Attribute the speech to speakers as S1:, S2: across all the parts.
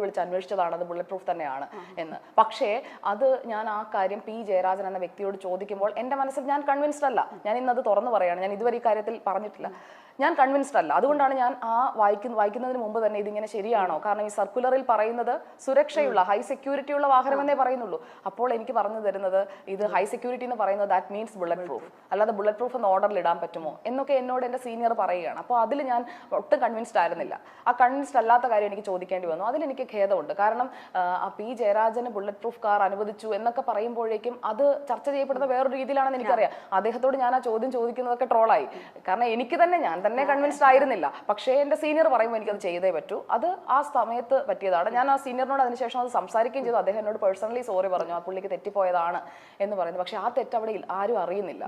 S1: വിളിച്ച് അന്വേഷിച്ചതാണ് അത് bullet proof തന്നെയാണ് എന്ന്. പക്ഷേ അത് ഞാൻ ആ കാര്യം പി ജയരാജൻ എന്ന വ്യക്തിയോട് ചോദിക്കുമ്പോൾ എൻ്റെ മനസ്സിൽ ഞാൻ കൺവിൻസ്ഡ് അല്ല. ഞാൻ ഇന്നത് തുറന്നു പറയാണ്, ഞാൻ ഇതുവരെ ഈ കാര്യത്തിൽ പറഞ്ഞിട്ടില്ല, ഞാൻ കൺവിൻസ്ഡ് അല്ല. അതുകൊണ്ടാണ് ഞാൻ ആ വായിക്കുന്നതിന് മുമ്പ് തന്നെ ഇതിങ്ങനെ ശരിയാണോ, കാരണം ഈ സർക്കുലറിൽ പറയുന്നത് സുരക്ഷയുള്ള ഹൈ സെക്യൂരിറ്റി ഉള്ള വാഹനമെന്നേ പറയുന്നുള്ളൂ. അപ്പോൾ എനിക്ക് പറഞ്ഞു തരുന്നത് ഇത് ഹൈ സെക്യൂരിറ്റി എന്ന് പറയുന്നത് ദാറ്റ് മീൻസ് ബുള്ളറ്റ് പ്രൂഫ്, അല്ലാതെ ബുള്ളറ്റ് പ്രൂഫ് എന്ന് ഓർഡറിൽ ഇടാൻ പറ്റുമോ എന്നൊക്കെ എന്നോട് എൻ്റെ സീനിയർ പറയുകയാണ്. അപ്പോൾ അതിൽ ഞാൻ ഒട്ടും കൺവിൻസ്ഡ് ആയിരുന്നില്ല. ആ കൺവിൻസ്ഡ് അല്ലാത്ത കാര്യം എനിക്ക് ചോദിക്കേണ്ടി വന്നു. അതിലെനിക്ക് ഖേദമുണ്ട്. കാരണം പി ജയരാജന് ബുള്ളറ്റ് പ്രൂഫ് കാർ അനുവദിച്ചു എന്നൊക്കെ പറയുമ്പോഴേക്കും അത് ചർച്ച ചെയ്യപ്പെടുന്ന വേറൊരു രീതിയിലാണെന്ന് എനിക്കറിയാം. അദ്ദേഹത്തോട് ഞാൻ ആ ചോദ്യം ചോദിക്കുന്നതൊക്കെ ട്രോളായി. കാരണം എനിക്ക് തന്നെ ഞാൻ തന്നെ കൺവിൻസ്ഡ് ആയിരുന്നില്ല. പക്ഷേ എൻ്റെ സീനിയർ പറയുമ്പോൾ എനിക്കത് ചെയ്തേ പറ്റൂ. അത് ആ സമയത്ത് പറ്റിയതാണ്. ഞാൻ ആ സീനിയറിനോട് അതിനുശേഷം അത് സംസാരിക്കുകയും ചെയ്തു. അദ്ദേഹം എന്നോട് പേഴ്സണലി സോറി പറഞ്ഞു, ആ പുള്ളിക്ക് തെറ്റിപ്പോയതാണ് എന്ന് പറയുന്നത്. പക്ഷെ ആ തെറ്റ് അവിടെ ആരും അറിയുന്നില്ല.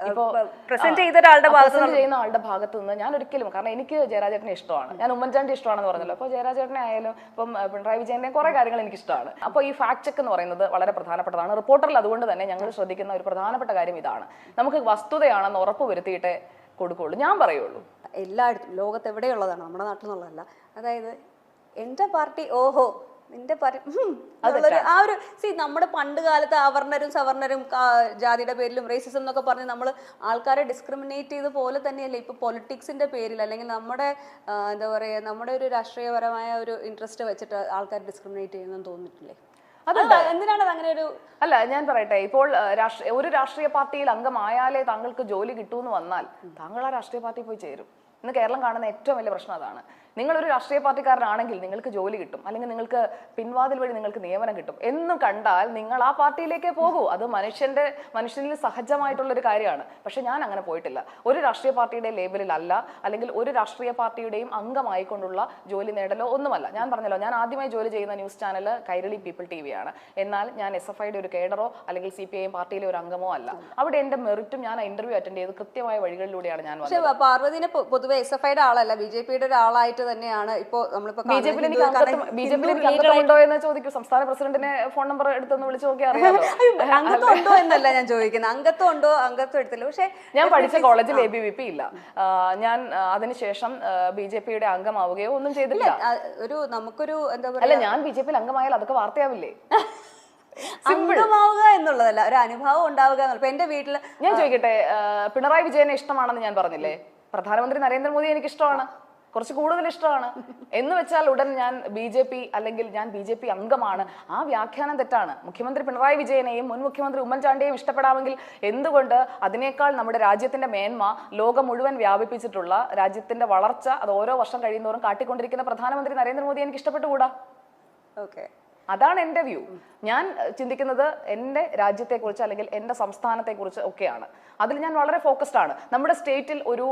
S1: ഇപ്പോ പ്രസന്റ് ചെയ്യുന്ന ആളുടെ ഭാഗത്ത് നിന്ന് ഞാൻ ഒരിക്കലും, കാരണം എനിക്ക് ജയരാജേട്ടനെ ഇഷ്ടമാണ്, ഞാൻ ഉമ്മൻചാണ്ടി ഇഷ്ടമാണെന്ന് പറഞ്ഞല്ലോ. അപ്പോൾ ജയരാജേട്ടനെ ആയാലും ഇപ്പം പിണറായി വിജയന്റെ കുറെ കാര്യങ്ങൾ എനിക്ക് ഇഷ്ടമാണ്. അപ്പോൾ ഈ ഫാക്ട് ചെക്ക് എന്ന് പറയുന്നത് വളരെ പ്രധാനപ്പെട്ടതാണ് റിപ്പോർട്ടറിൽ. അതുകൊണ്ട് തന്നെ ഞങ്ങൾ ശ്രദ്ധിക്കുന്ന ഒരു പ്രധാനപ്പെട്ട കാര്യം ഇതാണ്, നമുക്ക് വസ്തുതയാണെന്ന് ഉറപ്പ് വരുത്തിയിട്ടേ കൊടുക്കുള്ളൂ. ഞാൻ പറയുള്ളൂ,
S2: എല്ലായിടത്തും ലോകത്ത് എവിടെയുള്ളതാണ്, നമ്മുടെ നാട്ടിൽ നിന്നുള്ളതല്ല. അതായത് എൻ്റെ പാർട്ടി ഓഹോ നിന്റെ ആ ഒരു നമ്മുടെ പണ്ട് കാലത്ത് അവർണരും സവർണരും ജാതിയുടെ പേരിലും റേസിസം എന്നൊക്കെ പറഞ്ഞ് നമ്മൾ ആൾക്കാരെ ഡിസ്ക്രിമിനേറ്റ് ചെയ്ത പോലെ തന്നെയല്ലേ ഇപ്പൊ പൊളിറ്റിക്സിന്റെ പേരിൽ അല്ലെങ്കിൽ നമ്മുടെ എന്താ പറയാ നമ്മുടെ ഒരു രാഷ്ട്രീയപരമായ ഒരു ഇൻട്രസ്റ്റ് വെച്ചിട്ട് ആൾക്കാർ ഡിസ്ക്രിമിനേറ്റ് ചെയ്യുന്നെന്ന് തോന്നിയിട്ടില്ലേ? എന്തിനാണ് അങ്ങനെ ഒരു
S1: അല്ല, ഞാൻ പറയട്ടെ, ഇപ്പോൾ ഒരു രാഷ്ട്രീയ പാർട്ടിയിൽ അംഗമായാലേ താങ്കൾക്ക് ജോലി കിട്ടൂന്ന് വന്നാൽ താങ്കൾ ആ രാഷ്ട്രീയ പാർട്ടി പോയി ചേരും. ഇന്ന് കേരളം കാണുന്ന ഏറ്റവും വലിയ പ്രശ്നം അതാണ്. നിങ്ങളൊരു രാഷ്ട്രീയ പാർട്ടിക്കാരനാണെങ്കിൽ നിങ്ങൾക്ക് ജോലി കിട്ടും, അല്ലെങ്കിൽ നിങ്ങൾക്ക് പിൻവാതിൽ വഴി നിങ്ങൾക്ക് നിയമനം കിട്ടും എന്ന് കണ്ടാൽ നിങ്ങൾ ആ പാർട്ടിയിലേക്കേ പോകൂ. അത് മനുഷ്യനിൽ സഹജമായിട്ടുള്ളൊരു കാര്യമാണ്. പക്ഷെ ഞാൻ അങ്ങനെ പോയിട്ടില്ല. ഒരു രാഷ്ട്രീയ പാർട്ടിയുടെ ലേബലിൽ അല്ല, അല്ലെങ്കിൽ ഒരു രാഷ്ട്രീയ പാർട്ടിയുടെയും അംഗമായിക്കൊണ്ടുള്ള ജോലി നേടലോ ഒന്നുമല്ല. ഞാൻ പറഞ്ഞല്ലോ, ഞാൻ ആദ്യമായി ജോലി ചെയ്യുന്ന news channel Kairali people TV ആണ്. എന്നാൽ ഞാൻ SFIയുടെ ഒരു കേഡറോ അല്ലെങ്കിൽ CPIM പാർട്ടിയിലെ ഒരു അംഗമോ അല്ല. അവിടെ എന്റെ മെറിറ്റും ഞാൻ ഇന്റർവ്യൂ അറ്റൻഡ് ചെയ്ത് കൃത്യമായ വഴികളിലൂടെയാണ് ഞാൻ വന്നത്.
S2: പാർവതിനെ പൊതുവെ SFIയുടെ ആളല്ല, BJPയുടെ ഒരാളായിട്ട് തന്നെയാണ് ഇപ്പോ നമ്മളിപ്പോ
S1: BJP ഉണ്ടോ എന്ന് ചോദിക്കും. സംസ്ഥാന പ്രസിഡന്റിനെ ഫോൺ നമ്പർ എടുത്തൊന്ന് വിളിച്ചു നോക്കിയാൽ അറിയാമല്ലോ.
S2: അംഗത്വം ഉണ്ടോ എന്നല്ല ഞാൻ ചോദിക്കുന്നത്, അംഗത്വം ഉണ്ടോ, അംഗത്വം എടുത്തില്ല. പക്ഷെ
S1: ഞാൻ പഠിച്ച കോളേജിൽ ABVP ഇല്ല. ഞാൻ അതിനുശേഷം BJPയുടെ അംഗമാവുകയോ ഒന്നും ചെയ്തില്ല.
S2: നമുക്കൊരു എന്താ
S1: പറയുക, അല്ല, ഞാൻ BJPയിൽ അംഗമായാൽ അതൊക്കെ വാർത്തയാവില്ലേ?
S2: അംഗമാവുക എന്നുള്ളതല്ല, ഒരു അനുഭവം ഉണ്ടാവുക. ഇപ്പൊ എന്റെ വീട്ടില്
S1: ഞാൻ ചോദിക്കട്ടെ, പിണറായി വിജയനെ ഇഷ്ടമാണെന്ന് ഞാൻ പറഞ്ഞില്ലേ? പ്രധാനമന്ത്രി നരേന്ദ്രമോദി എനിക്ക് ഇഷ്ടമാണ്, കുറച്ച് കൂടുതൽ ഇഷ്ടമാണ്. എന്ന് വെച്ചാൽ ഉടൻ ഞാൻ BJP അല്ലെങ്കിൽ ഞാൻ BJP അംഗമാണ്, ആ വ്യാഖ്യാനം തെറ്റാണ്. മുഖ്യമന്ത്രി പിണറായി വിജയനെയും മുൻ മുഖ്യമന്ത്രി ഉമ്മൻചാണ്ടിയെയും ഇഷ്ടപ്പെടാമെങ്കിൽ എന്തുകൊണ്ട് അതിനേക്കാൾ നമ്മുടെ രാജ്യത്തിന്റെ മേന്മ ലോകം മുഴുവൻ വ്യാപിപ്പിച്ചിട്ടുള്ള രാജ്യത്തിന്റെ വളർച്ച അത് ഓരോ വർഷം കഴിയുന്നോറും കാട്ടിക്കൊണ്ടിരിക്കുന്ന പ്രധാനമന്ത്രി നരേന്ദ്രമോദി എനിക്ക് ഇഷ്ടപ്പെട്ടുകൂടാ?
S2: ഓക്കെ,
S1: അതാണ് എൻ്റെ വ്യൂ. ഞാൻ ചിന്തിക്കുന്നത് എൻ്റെ രാജ്യത്തെക്കുറിച്ച് അല്ലെങ്കിൽ എൻ്റെ സംസ്ഥാനത്തെക്കുറിച്ച് ഒക്കെയാണ്. അതിൽ ഞാൻ വളരെ ഫോക്കസ്ഡ് ആണ്. നമ്മുടെ സ്റ്റേറ്റിൽ ഒരു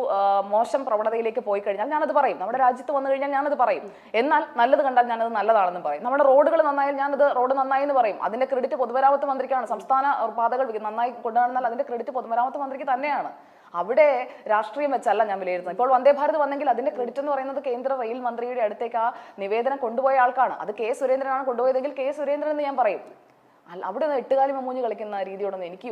S1: മോശം പ്രവണതയിലേക്ക് പോയി കഴിഞ്ഞാൽ ഞാനത് പറയും. നമ്മുടെ രാജ്യത്ത് വന്നു കഴിഞ്ഞാൽ ഞാനത് പറയും. എന്നാൽ നല്ലത് കണ്ടാൽ ഞാനത് നല്ലതാണെന്ന് പറയും. നമ്മുടെ റോഡുകൾ നന്നായാൽ ഞാനത് റോഡ് നന്നായി എന്ന് പറയും. അതിന്റെ ക്രെഡിറ്റ് പൊതുമരാമത്ത് മന്ത്രിക്കാണ്. സംസ്ഥാന പാതകൾ നന്നായി കൊണ്ടുനടന്നാൽ അതിന്റെ ക്രെഡിറ്റ് പൊതുമരാമത്ത് മന്ത്രിക്ക് തന്നെയാണ്. അവിടെ രാഷ്ട്രീയം വെച്ചല്ല ഞാൻ വിലയിരുത്തുന്നത്. ഇപ്പോൾ വന്ദേ ഭാരത് വന്നെങ്കിൽ അതിന്റെ ക്രെഡിറ്റ് എന്ന് പറയുന്നത് കേന്ദ്ര റെയിൽ മന്ത്രിയുടെ അടുത്തേക്ക് ആ നിവേദനം കൊണ്ടുപോയ ആൾക്കാണ്. അത് കെ സുരേന്ദ്രനാണ് കൊണ്ടുപോയതെങ്കിൽ കെ സുരേന്ദ്രൻ എന്ന് ഞാൻ പറയും. അവിടെ നിന്ന് എട്ടുകാലി മമ്മൂഞ്ഞ് കളിക്കുന്ന രീതിയോടൊന്നും എനിക്ക്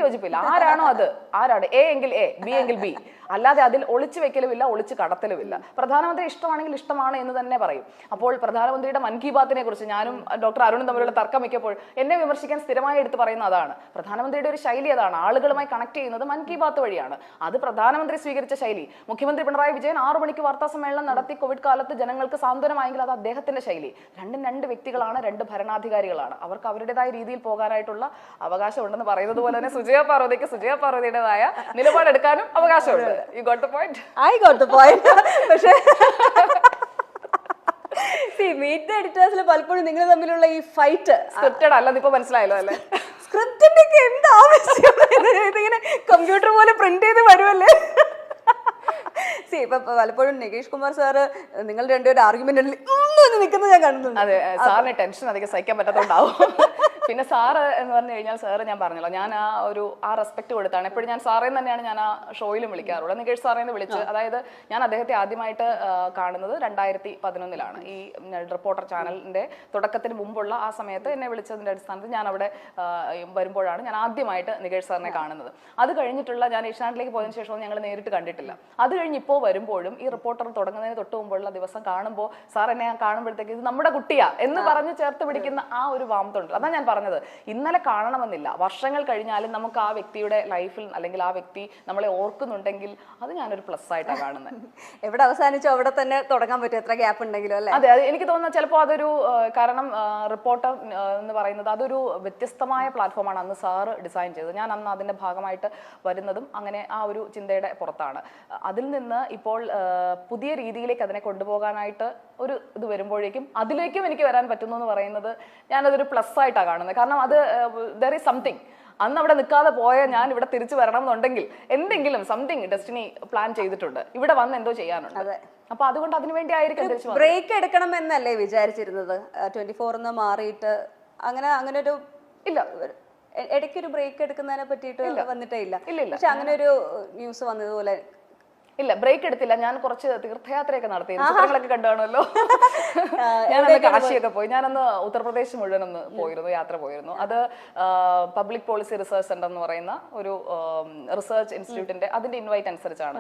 S1: യോജിപ്പില്ല. ആരാണോ അത്, ആരാണ് A എങ്കിൽ A, B എങ്കിൽ B, അല്ലാതെ അതിൽ ഒളിച്ചു വെക്കലുമില്ല, ഒളിച്ചു കടത്തലുമില്ല. പ്രധാനമന്ത്രി ഇഷ്ടമാണെങ്കിൽ ഇഷ്ടമാണ് എന്ന് തന്നെ പറയും. അപ്പോൾ പ്രധാനമന്ത്രിയുടെ മൻ കി ബാത്തിനെ കുറിച്ച് ഞാനും ഡോക്ടർ അരുണും തമ്മിലുള്ള തർക്കം മിക്കപ്പോൾ എന്നെ വിമർശിക്കാൻ സ്ഥിരമായി എടുത്ത് പറയുന്ന അതാണ്. പ്രധാനമന്ത്രിയുടെ ഒരു ശൈലി അതാണ്, ആളുകളുമായി കണക്ട് ചെയ്യുന്നത് മൻ കി ബാത്ത് വഴിയാണ്. അത് പ്രധാനമന്ത്രി സ്വീകരിച്ച ശൈലി. മുഖ്യമന്ത്രി പിണറായി വിജയൻ 6 മണിക്ക് വാർത്താ സമ്മേളനം നടത്തി കോവിഡ് കാലത്ത് ജനങ്ങൾക്ക് സാന്ത്വനമായെങ്കിൽ അത് അദ്ദേഹത്തിന്റെ ശൈലി. രണ്ടും രണ്ട് വ്യക്തികളാണ്, രണ്ട് ഭരണാധികാരികളാണ്. അവർക്ക് അവരുടേതായ രീതിയിൽ പോകാനായിട്ടുള്ള അവകാശം ഉണ്ടെന്ന് പറയുന്നത് പോലെ തന്നെ സുജയ പാർവതിയുടേതായ നിലപാടെടുക്കാനും അവകാശമുണ്ട്. You got the point?
S2: I got the point. പക്ഷേ മീറ്റ് ദ എഡിറ്റേഴ്സിൽ പലപ്പോഴും നിങ്ങൾ തമ്മിലുള്ള ഈ ഫൈറ്റ്
S1: സ്ക്രിപ്റ്റഡ് അല്ലെന്ന് ഇപ്പൊ മനസ്സിലായല്ലോ അല്ലേ?
S2: സ്ക്രിപ്റ്റിന്റെ ഒക്കെ എന്താ ആവശ്യം? ഇതിങ്ങനെ കമ്പ്യൂട്ടർ പോലെ പ്രിന്റ് ചെയ്ത് വരുമല്ലേ? ഇപ്പൊ പലപ്പോഴും നികേഷ് കുമാർ സാറ് നിങ്ങൾ രണ്ടുപേരും ആർഗ്യുമെന്റ് നിൽക്കുന്നത് ഞാൻ കണ്ടിട്ടുണ്ട്.
S1: അതെ, സാറിന് ടെൻഷൻ അധികം സഹിക്കാൻ പറ്റാത്തതുകൊണ്ടാവും. പിന്നെ സാറ് എന്ന് പറഞ്ഞു കഴിഞ്ഞാൽ സാറ് ഞാൻ പറഞ്ഞല്ലോ, ഞാൻ ആ റെസ്പെക്ട് കൊടുത്താണ് എപ്പോഴും. ഞാൻ സാറേന്ന് തന്നെയാണ് ഞാൻ ആ ഷോയിലും വിളിക്കാറുള്ളത്. നികേഷ് സാറേന്ന് വിളിച്ച്, അതായത് ഞാൻ അദ്ദേഹത്തെ ആദ്യമായിട്ട് കാണുന്നത് 2011 ഈ റിപ്പോർട്ടർ ചാനലിന്റെ തുടക്കത്തിന് മുമ്പുള്ള ആ സമയത്ത് എന്നെ വിളിച്ചതിന്റെ അടിസ്ഥാനത്തിൽ ഞാൻ അവിടെ വരുമ്പോഴാണ് ഞാൻ ആദ്യമായിട്ട് നികേഷ് സാറിനെ കാണുന്നത്. അത് കഴിഞ്ഞിട്ടുള്ള ഞാൻ ഏഷ്യാനെറ്റിലേക്ക് പോയതിനു ശേഷം ഞങ്ങൾ നേരിട്ട് കണ്ടിട്ടില്ല. അത് കഴിഞ്ഞ് ഇപ്പോൾ വരുമ്പോഴും ഈ റിപ്പോർട്ടർ തുടങ്ങുന്നതിന് തൊട്ട് മുമ്പുള്ള ദിവസം കാണുമ്പോൾ സാർ എന്നെ കാണുമ്പോഴത്തേക്ക് ഇത് നമ്മുടെ കുട്ടിയാ എന്ന് പറഞ്ഞ് ചേർത്ത് പിടിക്കുന്ന ആ ഒരു വാമത്തുണ്ട്. അതാ ഞാൻ പറഞ്ഞത്, ഇന്നലെ കാണണമെന്നില്ല, വർഷങ്ങൾ കഴിഞ്ഞാലും നമുക്ക് ആ വ്യക്തിയുടെ ലൈഫിൽ അല്ലെങ്കിൽ ആ വ്യക്തി നമ്മളെ ഓർക്കുന്നുണ്ടെങ്കിൽ അത് ഞാനൊരു പ്ലസ് ആയിട്ടാണ് കാണുന്നത്.
S2: എവിടെ അവസാനിച്ചോ അവിടെ തന്നെ തുടങ്ങാൻ പറ്റും, എത്ര ഗ്യാപ്പ് ഉണ്ടെങ്കിലും അല്ലേ?
S1: അതെ, എനിക്ക് തോന്നുന്നത് ചിലപ്പോൾ അതൊരു കാരണം റിപ്പോർട്ടർ എന്ന് പറയുന്നത് അതൊരു വ്യത്യസ്തമായ പ്ലാറ്റ്ഫോമാണ് അന്ന് സാറ് ഡിസൈൻ ചെയ്തത്. ഞാൻ അന്ന് അതിന്റെ ഭാഗമായിട്ട് വരുന്നതും അങ്ങനെ ആ ഒരു ചിന്തയുടെ പുറത്താണ്. അതിൽ നിന്ന് ഇപ്പോൾ പുതിയ രീതിയിലേക്ക് അതിനെ കൊണ്ടുപോകാനായിട്ട് ഒരു ഇത് വരുമ്പോഴേക്കും അതിലേക്കും എനിക്ക് വരാൻ പറ്റുന്നു എന്ന് പറയുന്നത് ഞാനതൊരു പ്ലസ് ആയിട്ടാണ് കാണുന്നത്. കാരണം അത് ദർ ഈസ് സംതിങ്. അന്ന് അവിടെ നിൽക്കാതെ പോയ ഞാൻ ഇവിടെ തിരിച്ചു വരണം എന്നുണ്ടെങ്കിൽ എന്തെങ്കിലും സംതിങ് ഡെസ്റ്റിനി പ്ലാൻ ചെയ്തിട്ടുണ്ട്, ഇവിടെ വന്ന് എന്തോ ചെയ്യാനുണ്ട്. അപ്പൊ അതുകൊണ്ട് അതിനുവേണ്ടി ആയിരിക്കും
S2: ബ്രേക്ക് എടുക്കണം എന്നല്ലേ വിചാരിച്ചിരുന്നത്? 24 മാറിയിട്ട് അങ്ങനെ ഒരു ഇല്ല, ഇടയ്ക്കൊരു ബ്രേക്ക് എടുക്കുന്നതിനെ പറ്റിയിട്ട് വന്നിട്ടേ ഇല്ല. പക്ഷെ അങ്ങനെ ഒരു ന്യൂസ് വന്നതുപോലെ
S1: ഇല്ല, ബ്രേക്ക് എടുത്തില്ല. ഞാൻ കുറച്ച് തീർത്ഥയാത്രയൊക്കെ നടത്തി, ചിത്രങ്ങളൊക്കെ കണ്ടുകാണല്ലോ. ഞാനന്ന് കാശിയൊക്കെ പോയി. ഞാനന്ന് ഉത്തർപ്രദേശ് മുഴുവനൊന്ന് പോയിരുന്നു, യാത്ര പോയിരുന്നു. അത് പബ്ലിക് പോളിസി റിസർച്ച് സെന്റർ എന്ന് പറയുന്ന ഒരു റിസർച്ച് ഇൻസ്റ്റിറ്റ്യൂട്ടിന്റെ അതിന്റെ ഇൻവൈറ്റ് അനുസരിച്ചാണ്.